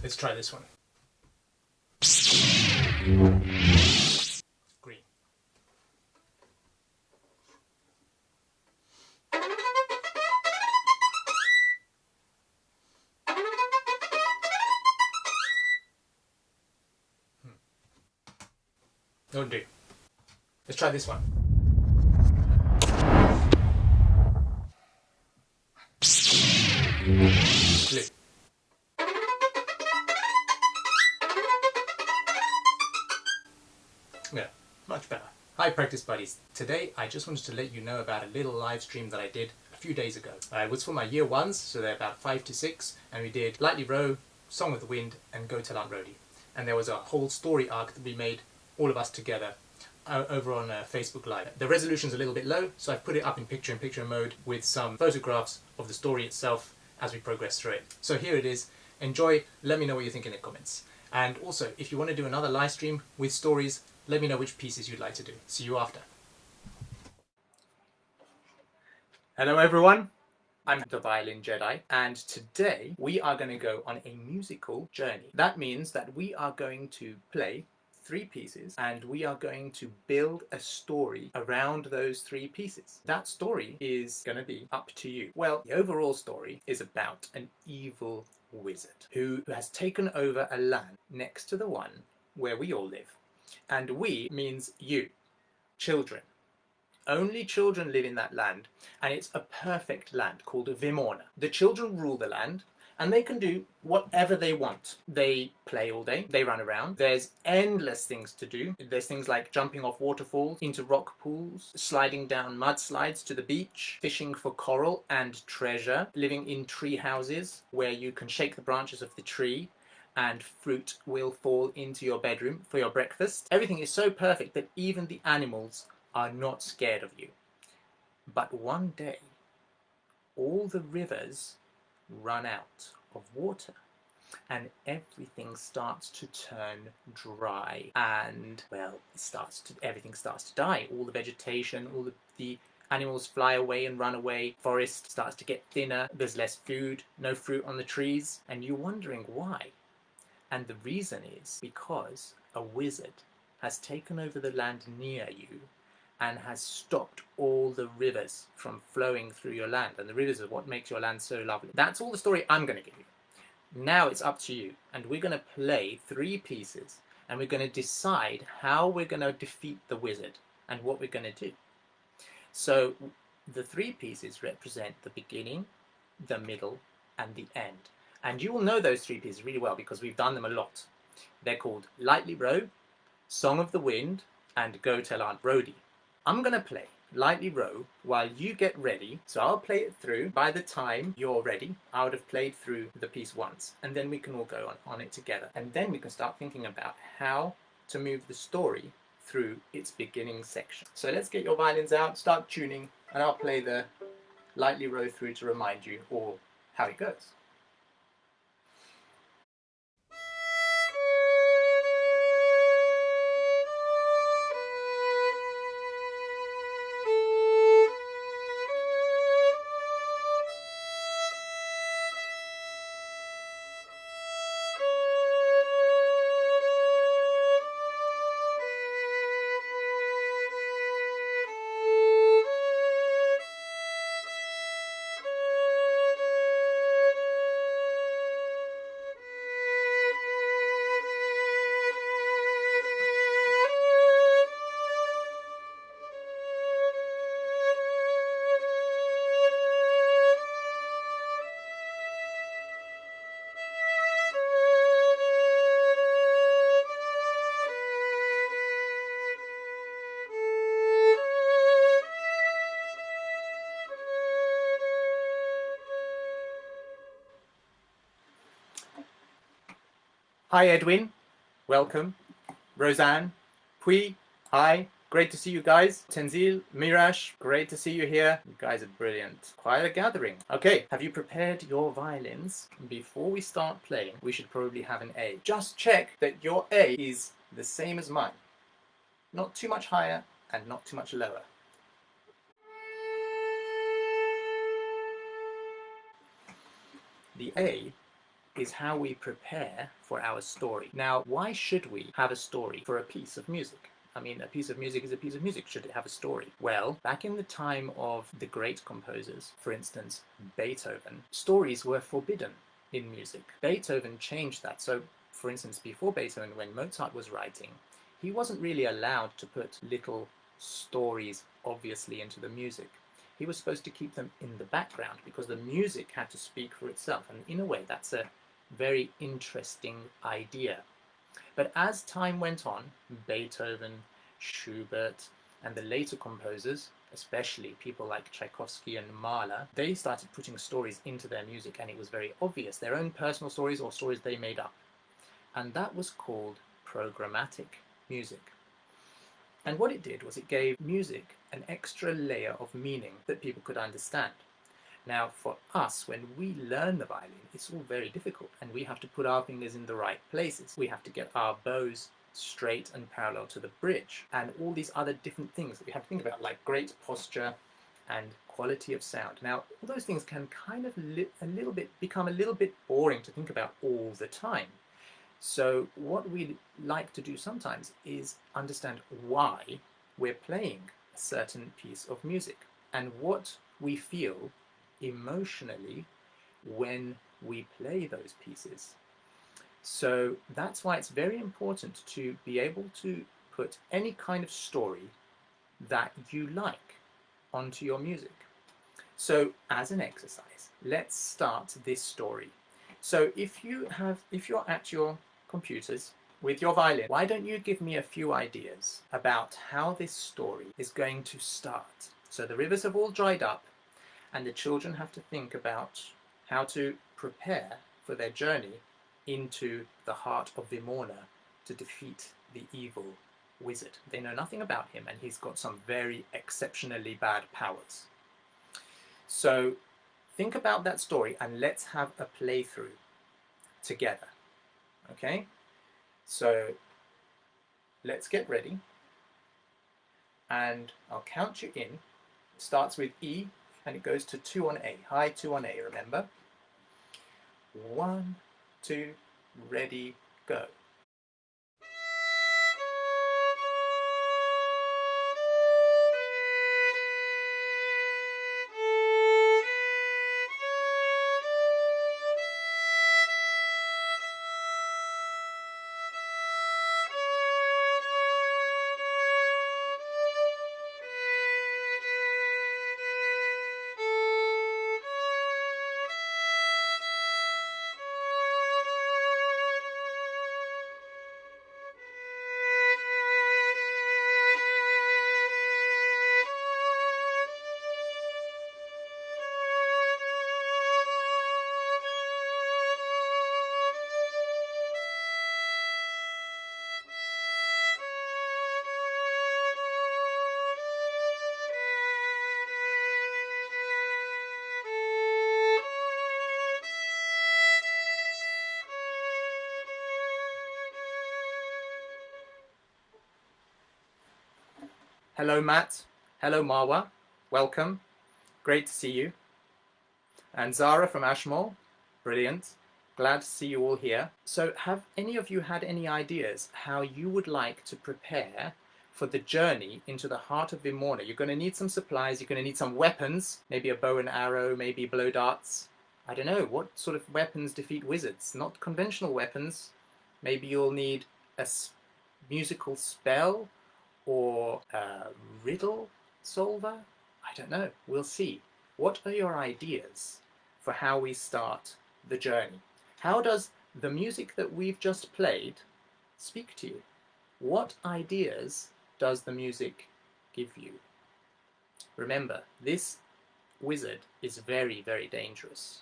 Let's try this one. Green. Don't do. Let's try this one. Blue. Yeah, much better. Hi practice buddies. Today I just wanted to let you know about a little live stream that I did a few days ago. It was for my year ones, so they're about 5 to 6, and we did Lightly Row, Song of the Wind, and Go Tell Aunt Rhody. And there was a whole story arc that we made, all of us together, over on Facebook Live. The resolution's a little bit low, so I've put it up in picture-in-picture mode with some photographs of the story itself as we progress through it. So here it is. Enjoy, let me know what you think in the comments. And also, if you want to do another live stream with stories, let me know which pieces you'd like to do. See you after. Hello everyone, I'm the Violin Jedi, and today we are going to go on a musical journey. That means that we are going to play 3 pieces and we are going to build a story around those 3 pieces. That story is going to be up to you. Well, the overall story is about an evil wizard who has taken over a land next to the one where we all live. And we means you, children. Only children live in that land, and it's a perfect land called Vymorna. The children rule the land, and they can do whatever they want. They play all day, they run around, there's endless things to do. There's things like jumping off waterfalls into rock pools, sliding down mudslides to the beach, fishing for coral and treasure, living in tree houses where you can shake the branches of the tree and fruit will fall into your bedroom for your breakfast. Everything is so perfect that even the animals are not scared of you. But one day, all the rivers run out of water and everything starts to turn dry and, well, everything starts to die. All the vegetation, all the animals fly away and run away, forest starts to get thinner, there's less food, no fruit on the trees, and you're wondering why. And the reason is because a wizard has taken over the land near you and has stopped all the rivers from flowing through your land. And the rivers are what makes your land so lovely. That's all the story I'm going to give you. Now it's up to you. And we're going to play 3 pieces. And we're going to decide how we're going to defeat the wizard and what we're going to do. So the 3 pieces represent the beginning, the middle, and the end. And you will know those 3 pieces really well because we've done them a lot. They're called Lightly Row, Song of the Wind, and Go Tell Aunt Rhody. I'm going to play Lightly Row while you get ready, so I'll play it through. By the time you're ready, I would have played through the piece once, and then we can all go on it together. And then we can start thinking about how to move the story through its beginning section. So let's get your violins out, start tuning, and I'll play the Lightly Row through to remind you all how it goes. Hi Edwin, welcome. Roseanne, Pui, hi, great to see you guys. Tenzil, Mirash, great to see you here. You guys are brilliant. Quite a gathering. Okay, have you prepared your violins? Before we start playing, we should probably have an A. Just check that your A is the same as mine. Not too much higher and not too much lower. The A is how we prepare for our story. Now, why should we have a story for a piece of music? I mean, a piece of music is a piece of music. Should it have a story? Well, back in the time of the great composers, for instance, Beethoven, stories were forbidden in music. Beethoven changed that. So, for instance, before Beethoven, when Mozart was writing, he wasn't really allowed to put little stories obviously into the music. He was supposed to keep them in the background because the music had to speak for itself. And in a way, that's a very interesting idea. But as time went on, Beethoven, Schubert, and the later composers, especially people like Tchaikovsky and Mahler, they started putting stories into their music, and it was very obvious, their own personal stories or stories they made up. And that was called programmatic music. And what it did was it gave music an extra layer of meaning that people could understand. Now, for us, when we learn the violin, it's all very difficult, and we have to put our fingers in the right places. We have to get our bows straight and parallel to the bridge, and all these other different things that we have to think about, like great posture and quality of sound. Now, all those things can kind of become a little bit boring to think about all the time. So what we like to do sometimes is understand why we're playing a certain piece of music and what we feel emotionally when we play those pieces. So that's why it's very important to be able to put any kind of story that you like onto your music. So as an exercise, let's start this story. So if you're at your computers with your violin, why don't you give me a few ideas about how this story is going to start? So the rivers have all dried up, and the children have to think about how to prepare for their journey into the heart of Vymorna to defeat the evil wizard. They know nothing about him, and he's got some very exceptionally bad powers. So think about that story, and let's have a playthrough together. Okay? So let's get ready, and I'll count you in. It starts with E, and it goes to 2 on A. High 2 on A, remember? 1, 2, ready, go. Hello, Matt. Hello, Marwa. Welcome. Great to see you. And Zara from Ashmore. Brilliant. Glad to see you all here. So have any of you had any ideas how you would like to prepare for the journey into the heart of Vymorna? You're going to need some supplies. You're going to need some weapons. Maybe a bow and arrow, maybe blow darts. I don't know. What sort of weapons defeat wizards? Not conventional weapons. Maybe you'll need a musical spell, or a riddle solver? I don't know. We'll see. What are your ideas for how we start the journey? How does the music that we've just played speak to you? What ideas does the music give you? Remember, this wizard is very, very dangerous.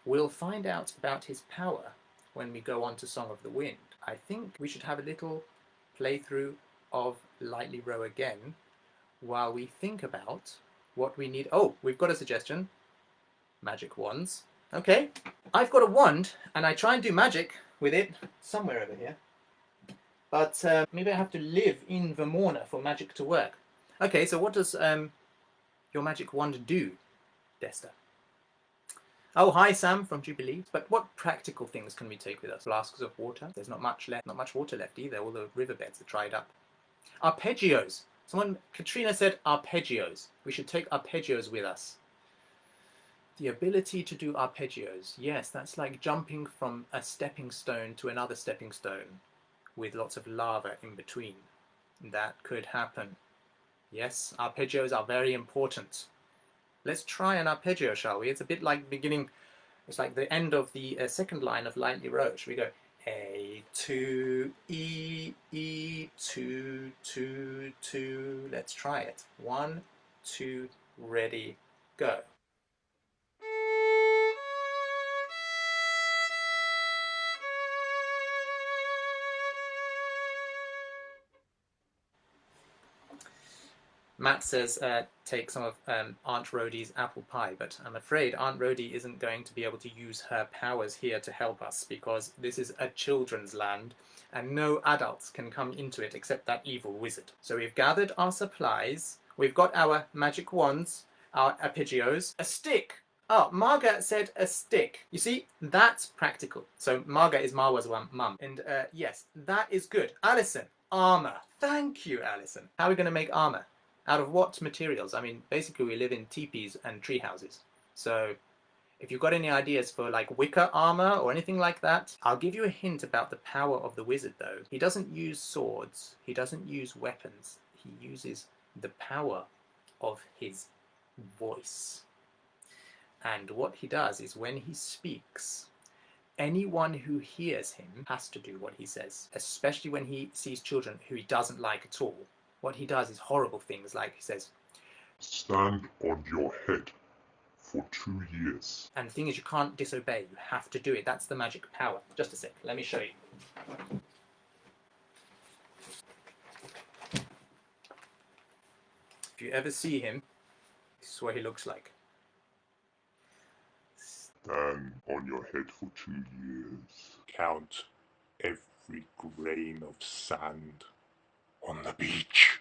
We'll find out about his power when we go on to Song of the Wind. I think we should have a little playthrough of Lightly Row again while we think about what we need. Oh, we've got a suggestion. Magic wands. Okay, I've got a wand and I try and do magic with it somewhere over here. But maybe I have to live in Vymorna for magic to work. Okay, so what does your magic wand do, Desta? Oh, hi Sam from Jubilee. But what practical things can we take with us? Flasks of water. There's not much left. Not much water left either. All the riverbeds are dried up. Arpeggios. Katrina said arpeggios. We should take arpeggios with us. The ability to do arpeggios. Yes, that's like jumping from a stepping stone to another stepping stone with lots of lava in between. That could happen. Yes, arpeggios are very important. Let's try an arpeggio, shall we? It's a bit like beginning, it's like the end of the second line of Lightly Road. Should we go A, 2, E, 2, 2, 2. Let's try it. 1, 2, ready, go. Matt says take some of Aunt Rhody's apple pie, but I'm afraid Aunt Rhody isn't going to be able to use her powers here to help us because this is a children's land and no adults can come into it except that evil wizard. So we've gathered our supplies, we've got our magic wands, our arpeggios, a stick. Oh, Marga said a stick. You see, that's practical. So Marga is Marwa's mum. And yes, that is good. Alison, armour. Thank you, Alison. How are we going to make armour? Out of what materials? I mean, basically we live in teepees and tree houses. So if you've got any ideas for like wicker armor or anything like that, I'll give you a hint about the power of the wizard though. He doesn't use swords, he doesn't use weapons, he uses the power of his voice. And what he does is when he speaks, anyone who hears him has to do what he says, especially when he sees children who he doesn't like at all. What he does is horrible things, like he says, "Stand on your head for 2 years." And the thing is, you can't disobey. You have to do it. That's the magic power. Just a sec. Let me show you. If you ever see him, this is what he looks like. Stand on your head for 2 years. Count every grain of sand on the beach.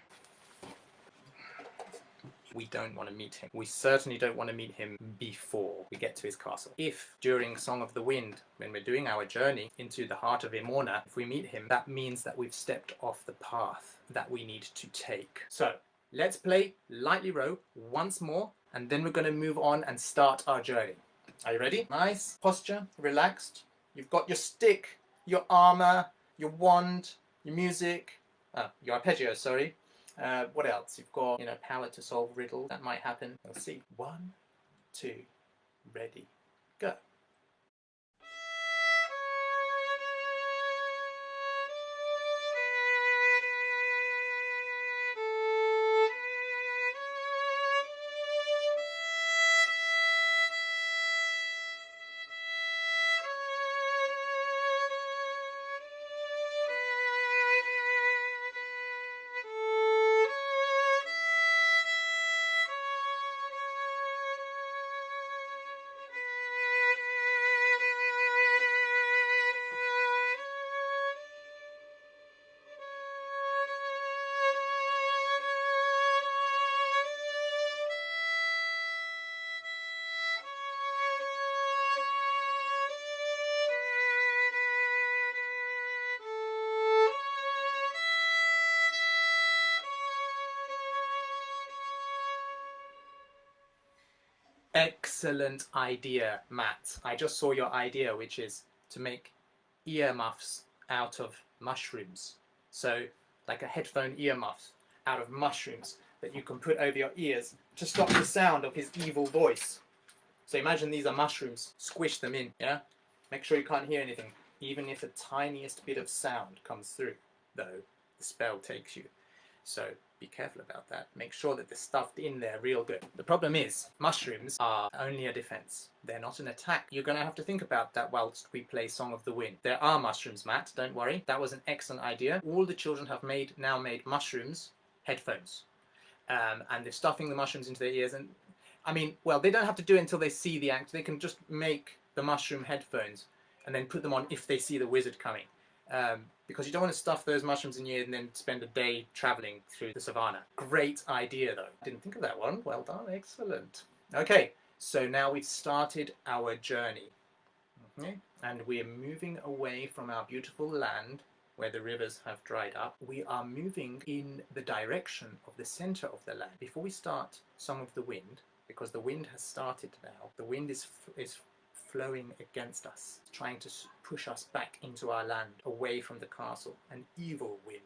We don't want to meet him. We certainly don't want to meet him before we get to his castle. If during Song of the Wind, when we're doing our journey into the heart of Vymorna, if we meet him, that means that we've stepped off the path that we need to take. So let's play Lightly Row once more, and then we're going to move on and start our journey. Are you ready? Nice posture, relaxed. You've got your stick, your armor, your wand, your music, your arpeggio, sorry. What else? You've got, power to solve riddles. That might happen. We'll see. 1, 2, ready, go. Excellent idea, Matt. I just saw your idea, which is to make earmuffs out of mushrooms. So, like a headphone earmuff out of mushrooms that you can put over your ears to stop the sound of his evil voice. So imagine these are mushrooms. Squish them in, yeah? Make sure you can't hear anything, even if the tiniest bit of sound comes through, though the spell takes you. So be careful about that. Make sure that they're stuffed in there real good. The problem is, mushrooms are only a defense. They're not an attack. You're going to have to think about that whilst we play Song of the Wind. There are mushrooms, Matt, don't worry. That was an excellent idea. All the children have now made mushrooms headphones. And they're stuffing the mushrooms into their ears. And I mean, well, they don't have to do it until they see the act. They can just make the mushroom headphones and then put them on if they see the wizard coming. Because you don't want to stuff those mushrooms in your ear and then spend a day travelling through the savannah. Great idea, though. Didn't think of that one. Well done. Excellent. Okay, So now we've started our journey. Okay? And we're moving away from our beautiful land where the rivers have dried up. We are moving in the direction of the center of the land. Before we start Song of the Wind, because the wind has started now, the wind is flowing against us, trying to push us back into our land, away from the castle. An evil wind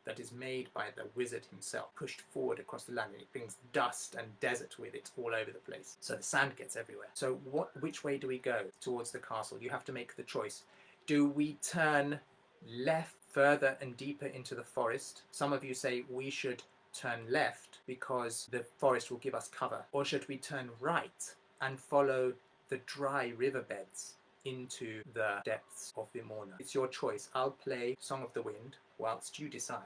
that is made by the wizard himself, pushed forward across the land, and it brings dust and desert with it all over the place. So the sand gets everywhere. So which way do we go towards the castle? You have to make the choice. Do we turn left further and deeper into the forest? Some of you say we should turn left because the forest will give us cover. Or should we turn right and follow the dry riverbeds into the depths of Vymorna? It's your choice. I'll play Song of the Wind whilst you decide.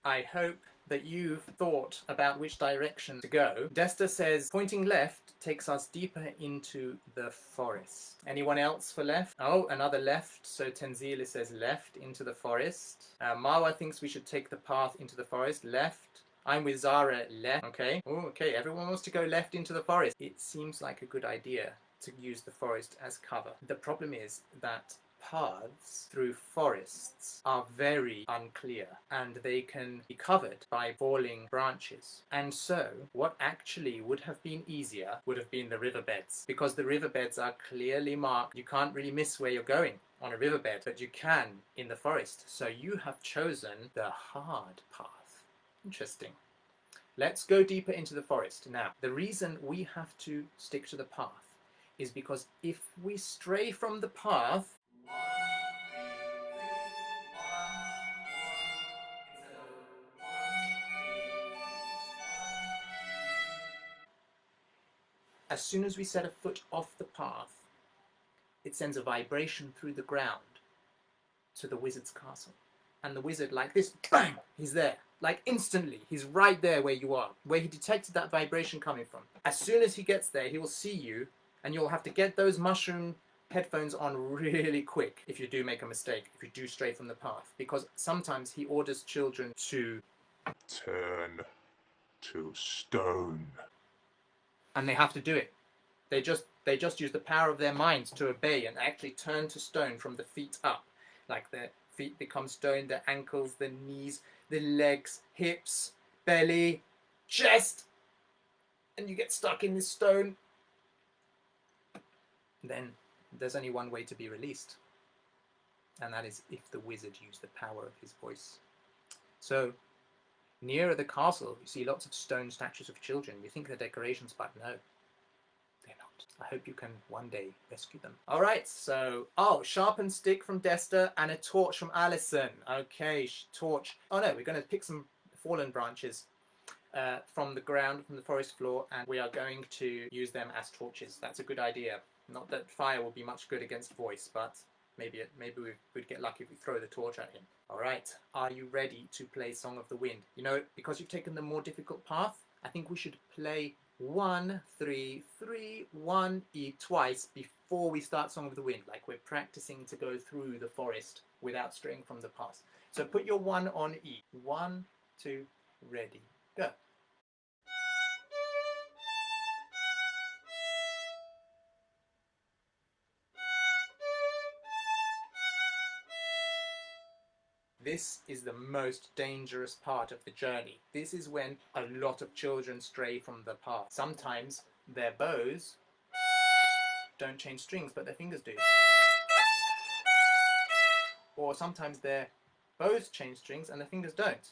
I hope that you've thought about which direction to go. Desta says pointing left takes us deeper into the forest. Anyone else for left? Oh, another left. So Tenzila says left into the forest. Marwa thinks we should take the path into the forest. Left. I'm with Zara, left. Okay. Oh, okay. Everyone wants to go left into the forest. It seems like a good idea to use the forest as cover. The problem is that paths through forests are very unclear and they can be covered by falling branches. And so what actually would have been easier would have been the riverbeds, because the riverbeds are clearly marked. You can't really miss where you're going on a riverbed, but you can in the forest. So you have chosen the hard path. Interesting. Let's go deeper into the forest. Now, the reason we have to stick to the path is because if we stray from the path, as soon as we set a foot off the path, it sends a vibration through the ground to the wizard's castle. And the wizard, like this, bang, he's there. Like instantly, he's right there where you are, where he detected that vibration coming from. As soon as he gets there, he will see you, and you'll have to get those mushroom headphones on really quick if you do make a mistake, if you do stray from the path. Because sometimes he orders children to turn to stone. And they have to do it. They just use the power of their minds to obey and actually turn to stone from the feet up. Like their feet become stone, their ankles, their knees, the legs, hips, belly, chest, and you get stuck in this stone. Then there's only one way to be released, and that is if the wizard used the power of his voice. So nearer the castle, you see lots of stone statues of children. You think they're decorations, but no, they're not. I hope you can one day rescue them. All right, so, sharpened stick from Desta and a torch from Alison. Okay, torch. Oh no, we're going to pick some fallen branches from the ground, from the forest floor, and we are going to use them as torches. That's a good idea. Not that fire will be much good against voice, but maybe we'd get lucky if we throw the torch at him. All right, are you ready to play Song of the Wind? You know, because you've taken the more difficult path, I think we should play 1, 3, 3, 1 E twice before we start Song of the Wind, like we're practicing to go through the forest without straying from the path. So put your 1 on E. 1, 2, ready, go. This is the most dangerous part of the journey. This is when a lot of children stray from the path. Sometimes their bows don't change strings, but their fingers do. Or sometimes their bows change strings and their fingers don't.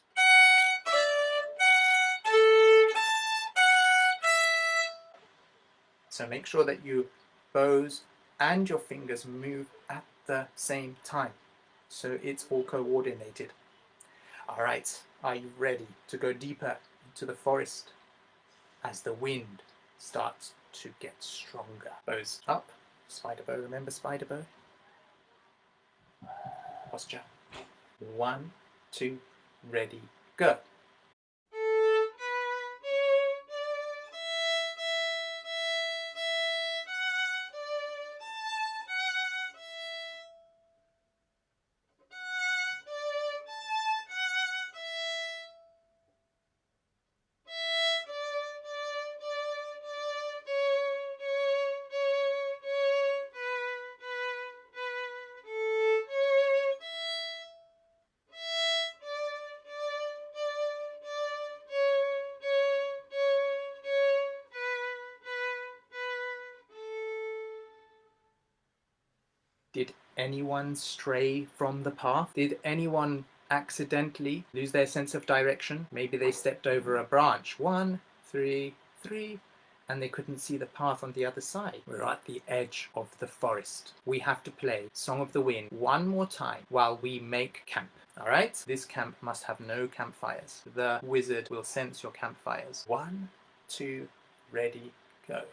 So make sure that your bows and your fingers move at the same time, so it's all coordinated. All right, are you ready to go deeper into the forest? as the wind starts to get stronger. Bows up. Spider bow, remember spider bow? Posture. 1, 2, ready, go. Did anyone stray from the path? Did anyone accidentally lose their sense of direction? Maybe they stepped over a branch. 1, 3, 3, and they couldn't see the path on the other side. We're at the edge of the forest. We have to play Song of the Wind one more time while we make camp. Alright? This camp must have no campfires. The wizard will sense your campfires. 1, 2, ready, go.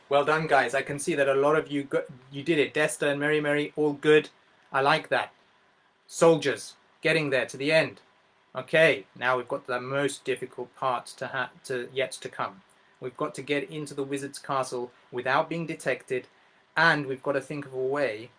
Well done, guys. I can see that a lot of you you did it. Desta and Mary, all good. I like that. Soldiers, getting there to the end. Okay, now we've got the most difficult part yet to come. We've got to get into the wizard's castle without being detected, and we've got to think of a way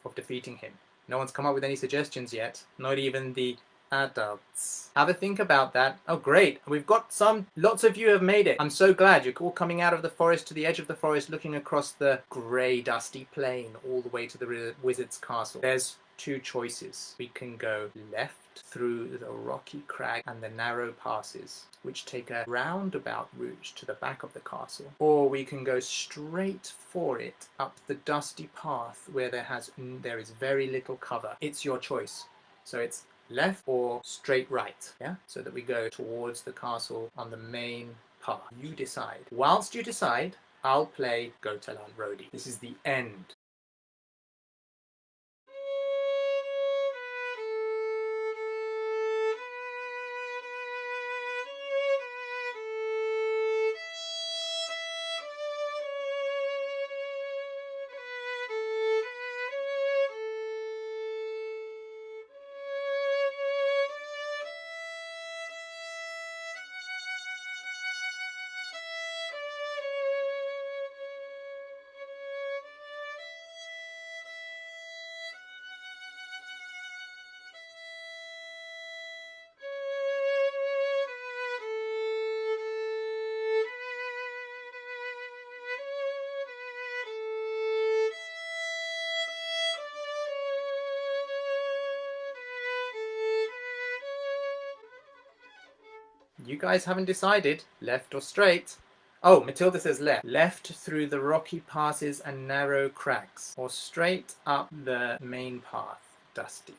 of defeating him. No one's come up with any suggestions yet, not even the adults. Have a think about that. Oh great, we've got lots of you have made it. I'm so glad you're all coming out of the forest to the edge of the forest, looking across the grey dusty plain all the way to the wizard's castle. There's 2 choices. We can go left through the rocky crag and the narrow passes, which take a roundabout route to the back of the castle, or we can go straight for it up the dusty path where there is very little cover. It's your choice. So it's left or straight right, yeah? So that we go towards the castle on the main path. You decide. Whilst you decide, I'll play Go Tell Aunt Rhody. This is the end. You guys haven't decided, left or straight. Oh, Matilda says left. Left through the rocky passes and narrow cracks, or straight up the main path, dusty,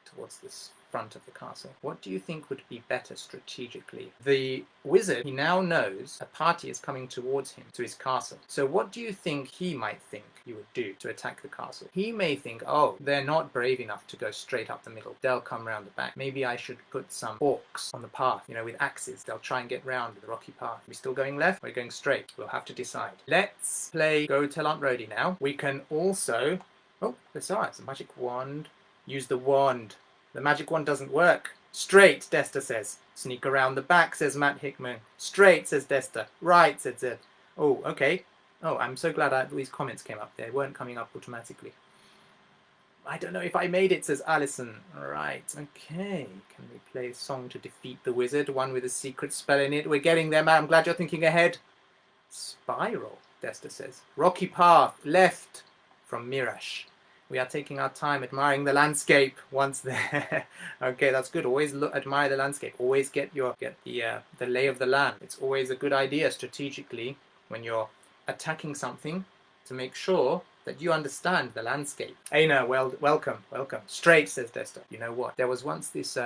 towards the front of the castle. What do you think would be better strategically? The wizard, he now knows a party is coming towards him, to his castle. So what do you think he might think you would do to attack the castle? He may think, oh, they're not brave enough to go straight up the middle. They'll come round the back. Maybe I should put some orcs on the path, with axes. They'll try and get round the rocky path. We're still going left? We're going straight. We'll have to decide. Let's play Go Tell Aunt Rhody now. We can also... Oh, it's a magic wand. Use the wand. The magic wand doesn't work. Straight, Desta says. Sneak around the back, says Matt Hickman. Straight, says Desta. Right, said Zed. Oh, okay. Oh, I'm so glad these comments came up. They weren't coming up automatically. I don't know if I made it, says Alison. Right, okay. Can we play a song to defeat the wizard? One with a secret spell in it. We're getting there, Matt. I'm glad you're thinking ahead. Spiral, Desta says. Rocky path, left, from Mirash. We are taking our time admiring the landscape once there. Okay, that's good. Always admire the landscape. Always get the lay of the land. It's always a good idea strategically when you're attacking something to make sure that you understand the landscape. Aina, welcome. Straight, says Desta. You know what? There was once this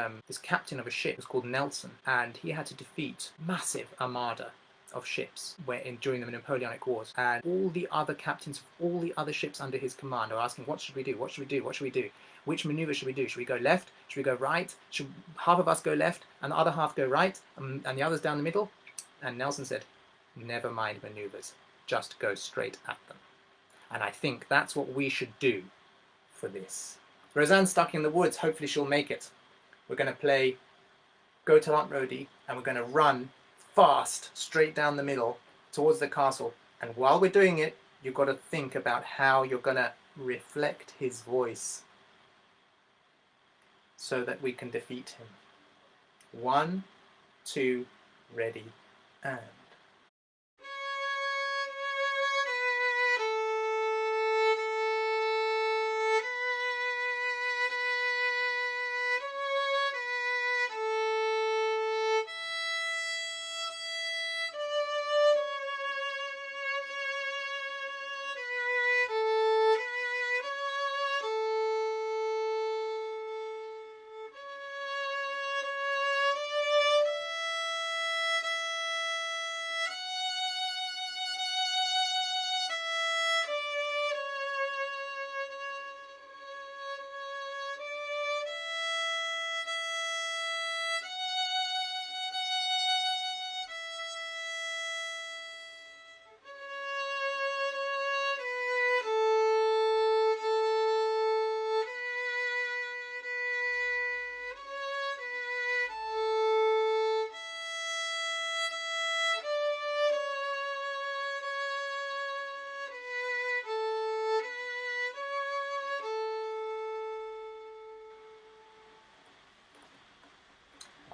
captain of a ship. It was called Nelson, and he had to defeat massive armada of ships during the Napoleonic Wars, and all the other captains of all the other ships under his command are asking, what should we do? What should we do? What should we do? Which maneuver should we do? Should we go left? Should we go right? Should half of us go left and the other half go right, and the others down the middle? And Nelson said, never mind maneuvers, just go straight at them. And I think that's what we should do for this. Roseanne's stuck in the woods. Hopefully she'll make it. We're going to play Go Tell Aunt Rhody, and we're going to run fast straight down the middle towards the castle. And while we're doing it, you've got to think about how you're going to reflect his voice so that we can defeat him. 1, 2, ready, and...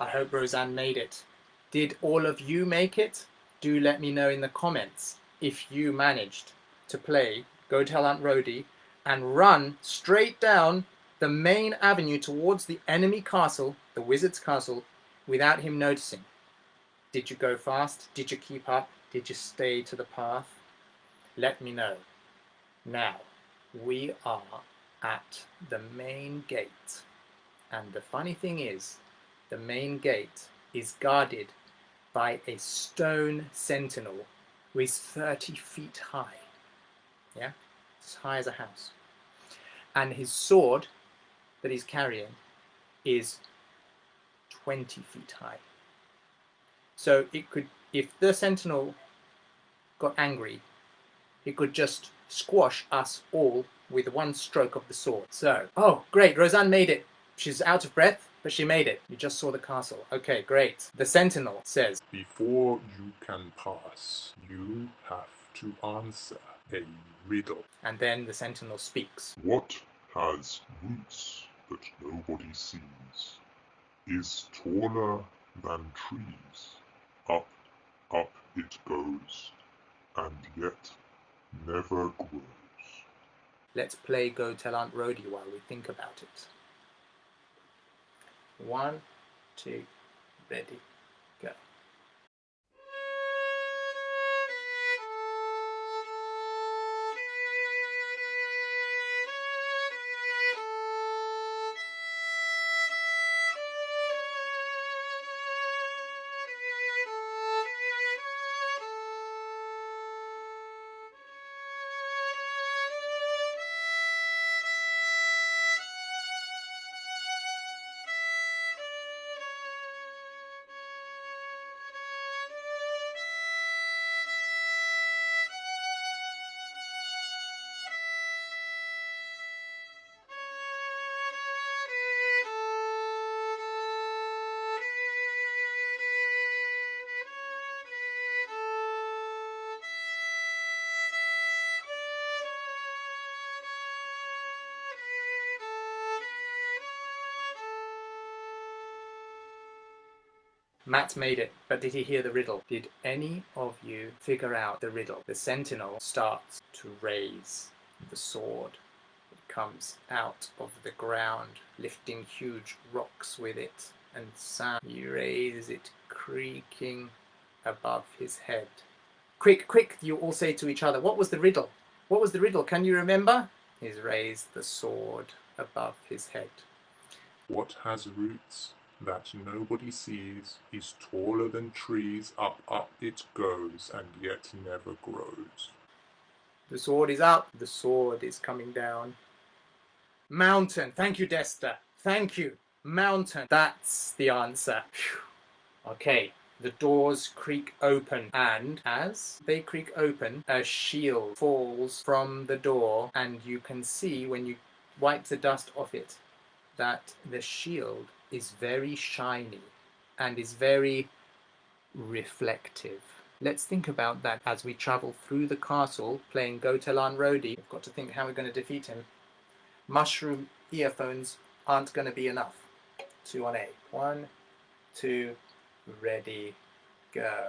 I hope Roseanne made it. Did all of you make it? Do let me know in the comments if you managed to play Go Tell Aunt Rhody and run straight down the main avenue towards the enemy castle, the wizard's castle, without him noticing. Did you go fast? Did you keep up? Did you stay to the path? Let me know. Now, we are at the main gate. And the funny thing is, the main gate is guarded by a stone sentinel who is 30 feet high. Yeah? As high as a house. And his sword that he's carrying is 20 feet high. So it could, if the sentinel got angry, it could just squash us all with one stroke of the sword. So, oh, great, Roseanne made it. She's out of breath, but she made it. You just saw the castle. Okay, great. The sentinel says, Before you can pass, you have to answer a riddle. and then the sentinel speaks. What has roots that nobody sees, is taller than trees, up, up it goes, and yet never grows. Let's play Go Tell Aunt Rhody while we think about it. 1, 2, ready, go. Matt made it, but did he hear the riddle? Did any of you figure out the riddle? The sentinel starts to raise the sword. It comes out of the ground, lifting huge rocks with it, and sound. He raises it, creaking above his head. Quick, quick, you all say to each other, what was the riddle? What was the riddle? Can you remember? He's raised the sword above his head. What has roots that nobody sees, is taller than trees, up it goes, and yet never grows. The sword is up, the sword is coming down. Mountain. Thank you, Desta. Thank you. Mountain. That's the answer. Phew. Okay. The doors creak open, and as they creak open, a shield falls from the door, and you can see when you wipe the dust off it that the shield is very shiny and is very reflective. Let's think about that as we travel through the castle playing Go Tell Aunt Rhody. We've got to think how we're going to defeat him. Mushroom earphones aren't going to be enough. 2 on A. 1, 2, ready, go.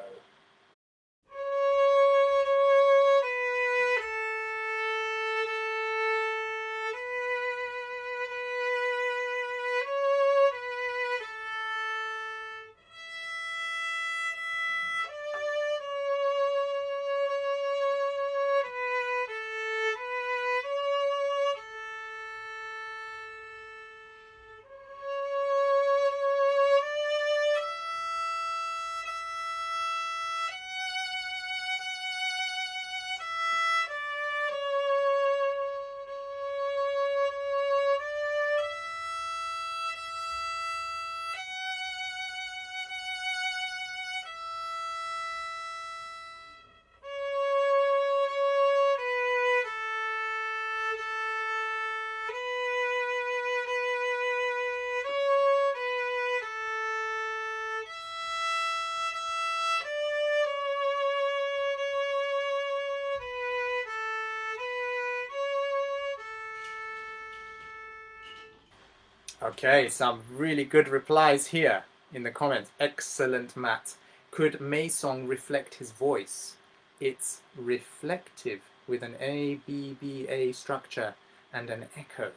Okay, some really good replies here in the comments. Excellent, Matt. Could May Song reflect his voice? It's reflective with an A-B-B-A structure and an echo.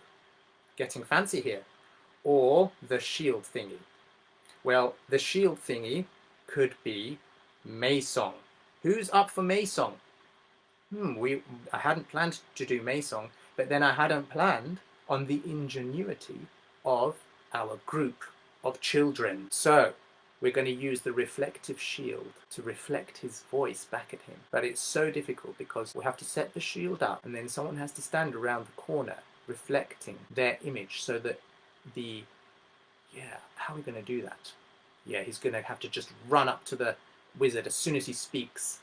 Getting fancy here. Or the shield thingy. Well, the shield thingy could be May Song. Who's up for May Song? I hadn't planned to do May Song, but then I hadn't planned on the ingenuity of our group of children. So we're going to use the reflective shield to reflect his voice back at him. But it's so difficult because we have to set the shield up and then someone has to stand around the corner reflecting their image so that how are we going to do that? Yeah, he's going to have to just run up to the wizard as soon as he speaks.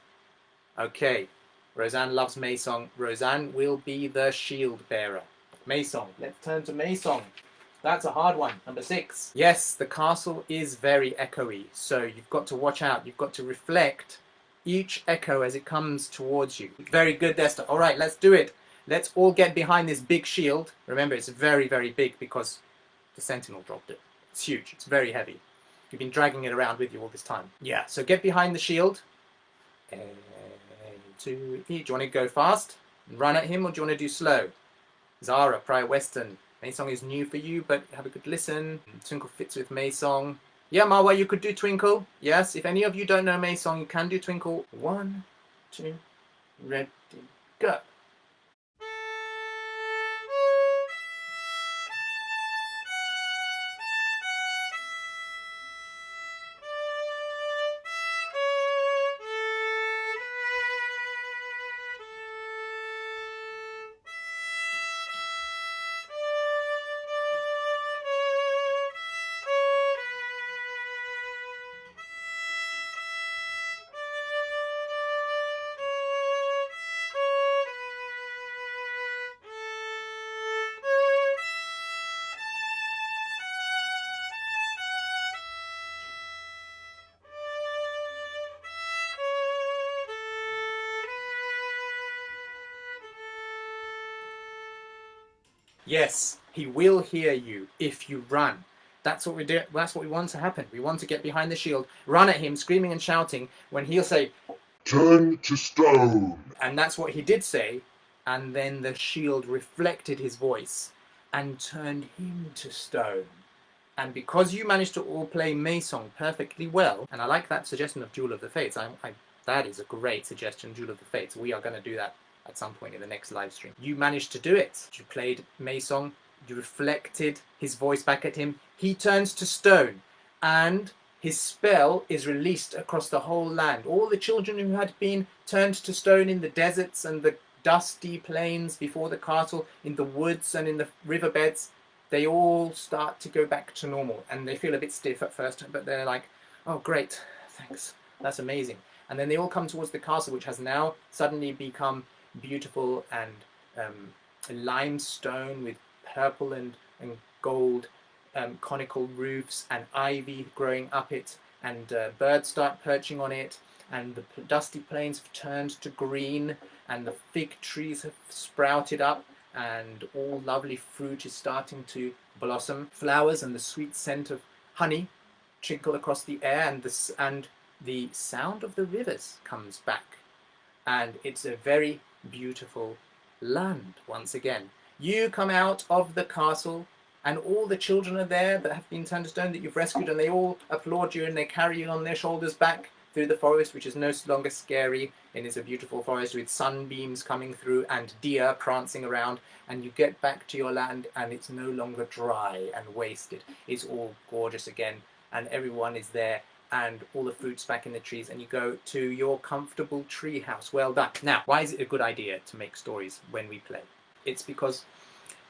Okay, Roseanne loves May Song. Roseanne will be the shield bearer. May Song. Let's turn to May Song. That's a hard one. Number 6. Yes, the castle is very echoey, so you've got to watch out. You've got to reflect each echo as it comes towards you. Very good, Desta. All right, let's do it. Let's all get behind this big shield. Remember, it's very, very big because the sentinel dropped it. It's huge. It's very heavy. You've been dragging it around with you all this time. Yeah, so get behind the shield. A, 2, E. Do you want to go fast and run at him, or do you want to do slow? Zara, Prior Western. May Song is new for you, but have a good listen. Twinkle fits with May Song. Yeah, Marwa, you could do Twinkle. Yes, if any of you don't know May Song, you can do Twinkle. 1, 2, ready, go. Yes, he will hear you if you run. That's what we do. That's what we want to happen. We want to get behind the shield, run at him, screaming and shouting when he'll say, "Turn to stone." and that's what he did say. and then the shield reflected his voice and turned him to stone. And because you managed to all play May Song perfectly well, and I like that suggestion of Duel of the Fates, that is a great suggestion, Duel of the Fates. We are going to do that at some point in the next live stream. You managed to do it. You played May Song, you reflected his voice back at him, he turns to stone, and his spell is released across the whole land. All the children who had been turned to stone in the deserts and the dusty plains before the castle, in the woods and in the riverbeds, they all start to go back to normal, and they feel a bit stiff at first, but they're like, oh great, thanks, that's amazing. And then they all come towards the castle, which has now suddenly become beautiful and limestone with purple and gold conical roofs, and ivy growing up it, and birds start perching on it, and the dusty plains have turned to green, and the fig trees have sprouted up, and all lovely fruit is starting to blossom. Flowers and the sweet scent of honey trickle across the air, and the sound of the rivers comes back, and it's a very beautiful land once again. You come out of the castle, and all the children are there that have been turned to stone that you've rescued, and they all applaud you, and they carry you on their shoulders back through the forest, which is no longer scary, and is a beautiful forest with sunbeams coming through and deer prancing around, and you get back to your land, and it's no longer dry and wasted. It's all gorgeous again, and everyone is there, and all the fruit's back in the trees, and you go to your comfortable tree house. Well done. Now, why is it a good idea to make stories when we play? It's because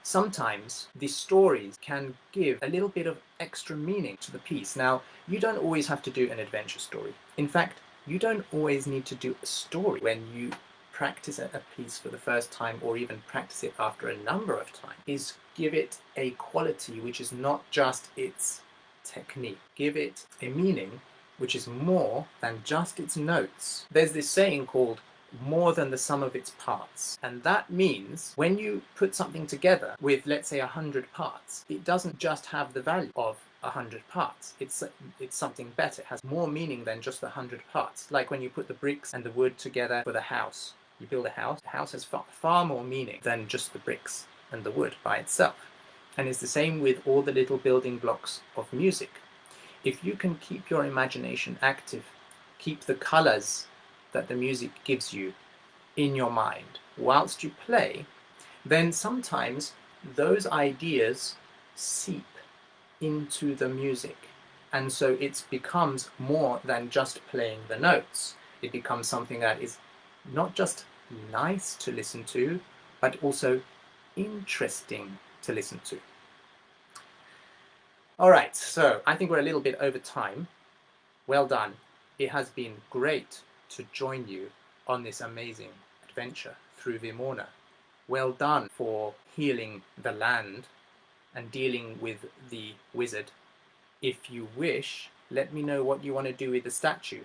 sometimes the stories can give a little bit of extra meaning to the piece. Now, you don't always have to do an adventure story. In fact, you don't always need to do a story when you practice a piece for the first time, or even practice it after a number of times. Is give it a quality which is not just its technique. Give it a meaning which is more than just its notes. There's this saying called more than the sum of its parts. And that means when you put something together with, let's say, 100 parts, it doesn't just have the value of 100 parts. It's something better. It has more meaning than just the 100 parts. Like when you put the bricks and the wood together for the house. You build a house. The house has far more meaning than just the bricks and the wood by itself. And it's the same with all the little building blocks of music. If you can keep your imagination active, keep the colors that the music gives you in your mind whilst you play, then sometimes those ideas seep into the music, and so it becomes more than just playing the notes. It becomes something that is not just nice to listen to, but also interesting to listen to. Alright, so I think we're a little bit over time. Well done. It has been great to join you on this amazing adventure through Vymorna. Well done for healing the land and dealing with the wizard. If you wish, let me know what you want to do with the statue.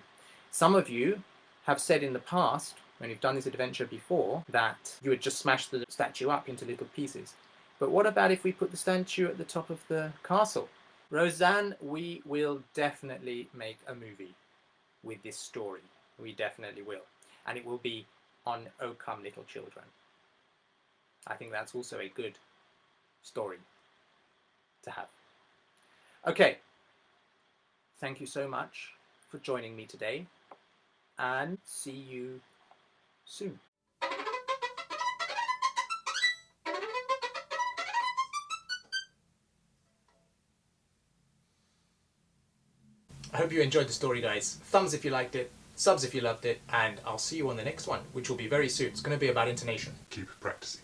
Some of you have said in the past, when you've done this adventure before, that you would just smash the statue up into little pieces. But what about if we put the statue at the top of the castle? Roseanne, we will definitely make a movie with this story. We definitely will. And it will be on O Come Little Children. I think that's also a good story to have. Okay. Thank you so much for joining me today, and see you soon. I hope you enjoyed the story, guys. Thumbs if you liked it, subs if you loved it, and I'll see you on the next one, which will be very soon. It's going to be about intonation. Keep practicing.